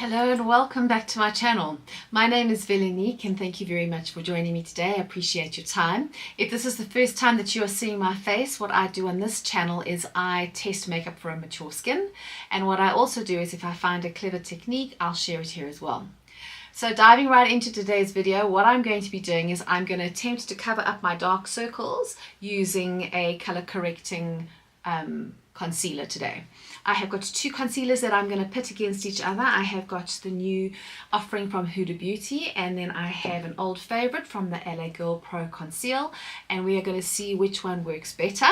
Hello and welcome back to my channel. My name is Velanique and thank you very much for joining me today. I appreciate your time. If this is the first time that you are seeing my face, what I do on this channel is I test makeup for a mature skin, and what I also do is if I find a clever technique, I'll share it here as well. So diving right into today's video, what I'm going to be doing is I'm going to attempt to cover up my dark circles using a color correcting concealer today. I have got two concealers that I'm going to pit against each other. I have got the new offering from Huda Beauty, and then I have an old favorite from the L.A.Girl Pro.conceal, and we are going to see which one works better.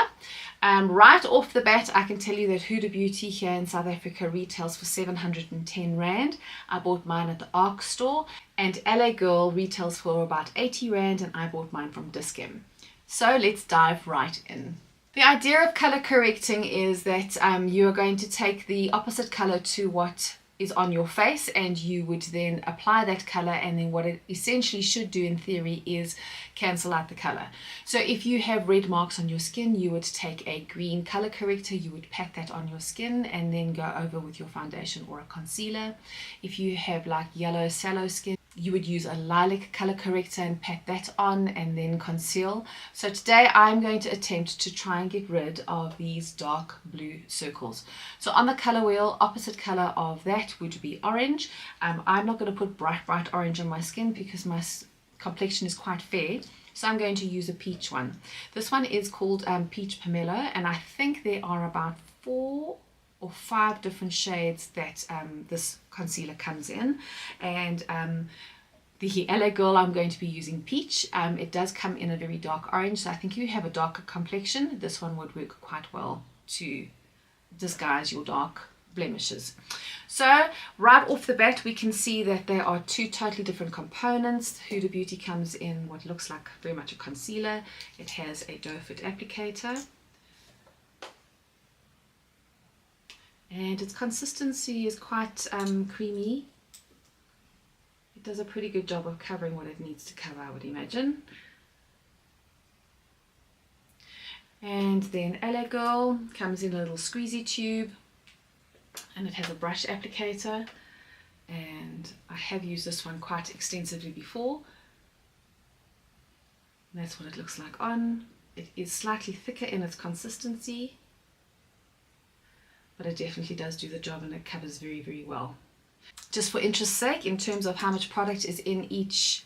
Right off the bat, I can tell you that Huda Beauty here in South Africa retails for 710 Rand. I bought mine at the ARC store, and L.A.Girl retails for about 80 Rand, and I bought mine from Discount. So let's dive right in. The idea of color correcting is that you are going to take the opposite color to what is on your face, and you would then apply that color, and then what it essentially should do in theory is cancel out the color. So if you have red marks on your skin, you would take a green color corrector, you would pat that on your skin and then go over with your foundation or a concealer. If you have like yellow sallow skin, you would use a lilac color corrector and pat that on and then conceal. So today I'm going to attempt to try and get rid of these dark blue circles. So on the color wheel, opposite color of that would be orange. I'm not going to put bright orange on my skin because my complexion is quite fair. So I'm going to use a peach one. This one is called Peach Pomelo, and I think there are about 4 or 5 different shades that this concealer comes in, and the L.A.Girl I'm going to be using peach. It does come in a very dark orange, so I think if you have a darker complexion, this one would work quite well to disguise your dark blemishes. So right off the bat we can see that there are two totally different components. Huda Beauty comes in what looks like very much a concealer. It has a doe foot applicator, and its consistency is quite creamy. It does a pretty good job of covering what it needs to cover, I would imagine. And then L.A.Girl comes in a little squeezy tube, and it has a brush applicator, and I have used this one quite extensively before. And that's what it looks like on. It is slightly thicker in its consistency, but it definitely does do the job, and it covers very, very well. Just for interest's sake, in terms of how much product is in each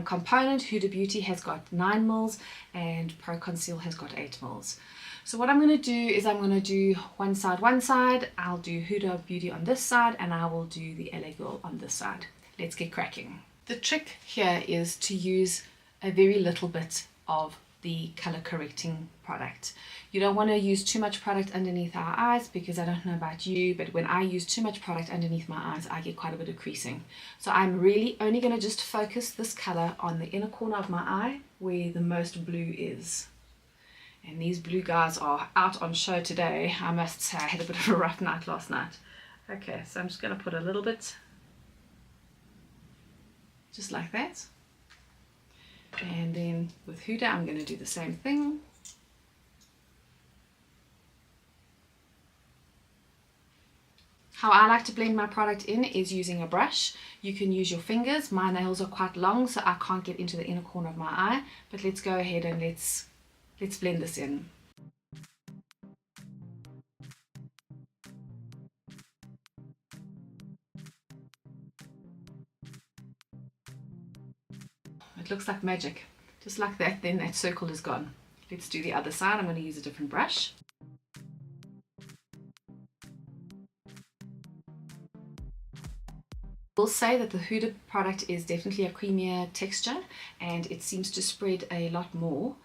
component, Huda Beauty has got 9 mils and Pro.conceal has got 8 mils. So what I'm going to do is I'm going to do one side, I'll do Huda Beauty on this side, and I will do the L.A.Girl on this side. Let's get cracking. The trick here is to use a very little bit of the color correcting product. You don't want to use too much product underneath our eyes, because I don't know about you, but when I use too much product underneath my eyes, I get quite a bit of creasing. So I'm really only going to just focus this color on the inner corner of my eye where the most blue is. And these blue guys are out on show today. I must say I had a bit of a rough night last night. Okay, so I'm just going to put a little bit, just like that. And then with Huda, I'm going to do the same thing. How I like to blend my product in is using a brush. You can use your fingers. My nails are quite long, so I can't get into the inner corner of my eye. But let's go ahead and let's blend this in. It looks like magic. Just like that, then that circle is gone. Let's do the other side. I'm going to use a different brush. I will say that the Huda product is definitely a creamier texture, and it seems to spread a lot more,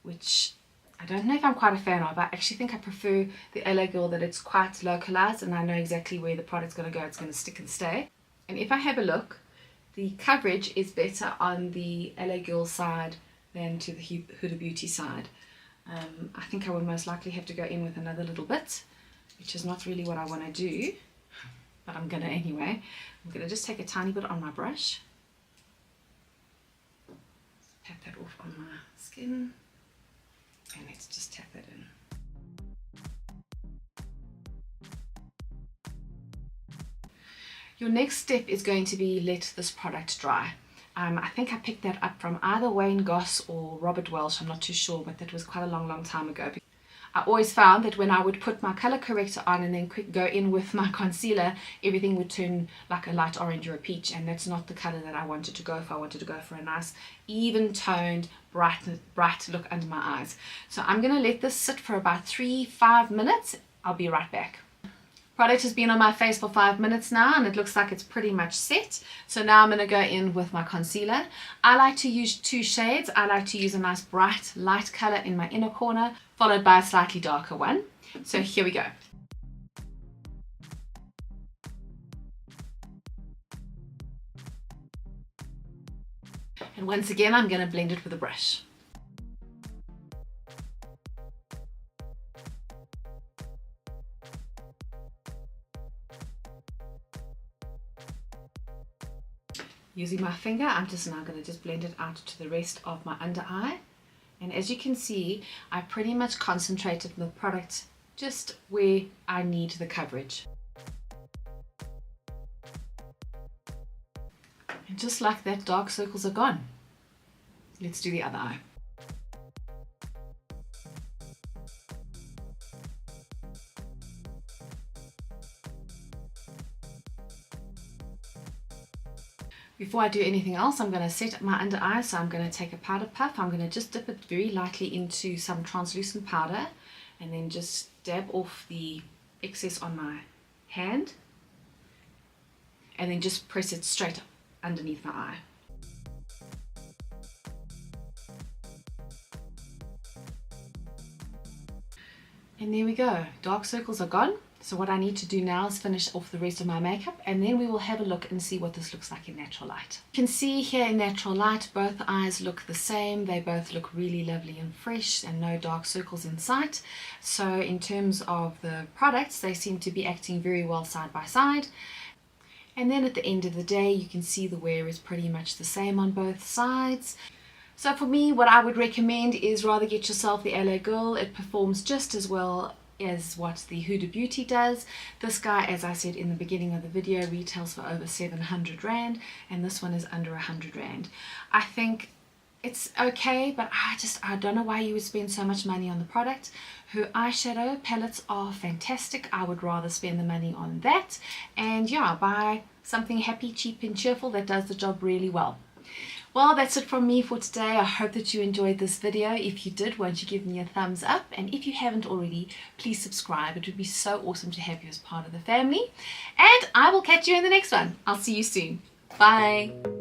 which I don't know if I'm quite a fan of. I actually think I prefer the L.A.Girl, that it's quite localized and I know exactly where the product's going to go. It's going to stick and stay. And if I have a look, the coverage is better on the L.A.Girl side than to the Huda Beauty side. I think I would most likely have to go in with another little bit, which is not really what I want to do, but I'm going to anyway. I'm going to just take a tiny bit on my brush, pat that off on my skin, and let's just tap that in. Your next step is going to be let this product dry. I think I picked that up from either Wayne Goss or Robert Welsh, I'm not too sure, but that was quite a long time ago. I always found that when I would put my color corrector on and then go in with my concealer, everything would turn like a light orange or a peach, and that's not the color that I wanted to go for. I wanted to go for a nice, even toned, bright look under my eyes. So I'm going to let this sit for about 3-5 minutes. I'll be right back. Product has been on my face for 5 minutes now, and it looks like it's pretty much set. So now I'm going to go in with my concealer. I like to use 2 shades. I like to use a nice bright light color in my inner corner, followed by a slightly darker one. So here we go. And once again, I'm going to blend it with a brush. Using my finger, I'm just now going to just blend it out to the rest of my under eye. And as you can see, I pretty much concentrated the product just where I need the coverage. And just like that, dark circles are gone. Let's do the other eye. Before I do anything else, I'm going to set my under eye, so I'm going to take a powder puff. I'm going to just dip it very lightly into some translucent powder and then just dab off the excess on my hand and then just press it straight up underneath my eye. And there we go, dark circles are gone. So what I need to do now is finish off the rest of my makeup, and then we will have a look and see what this looks like in natural light. You can see here in natural light, both eyes look the same. They both look really lovely and fresh and no dark circles in sight. So in terms of the products, they seem to be acting very well side by side. And then at the end of the day, you can see the wear is pretty much the same on both sides. So for me, what I would recommend is rather get yourself the L.A. Girl. It performs just as well as what the Huda Beauty does. This guy, as I said in the beginning of the video, retails for over 700 Rand, and this one is under 100 Rand. I think it's okay, but I don't know why you would spend so much money on the product. Her eyeshadow palettes are fantastic. I would rather spend the money on that, and yeah, buy something happy, cheap and cheerful that does the job really well. Well, that's it from me for today. I hope that you enjoyed this video. If you did, won't you give me a thumbs up? And if you haven't already, please subscribe. It would be so awesome to have you as part of the family. And I will catch you in the next one. I'll see you soon. Bye.